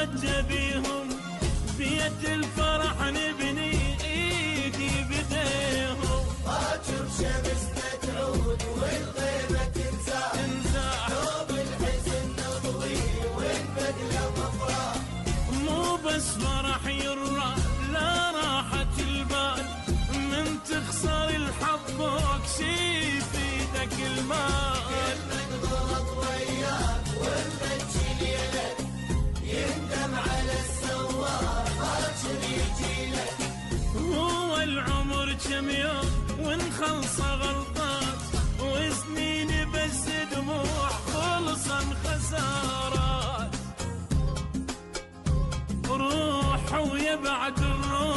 نتوجه بيهم بيت الفرح نبني ايدي بديهم. باكر شمسنا تعود والغيبة تنزاح ثوب الحزن نضوي والبدلة مفرح. مو بس فرح يرى لا راحة البال من تخسر الحظ واكشي في ايدك المال. كل غلط وياك والمجي ليلك يندم على السوار باكر يجيلك. هو العمر كم يوم ونخلص غلطات وسنين بس دموع خلصا خسارات. روح ويا بعد الروح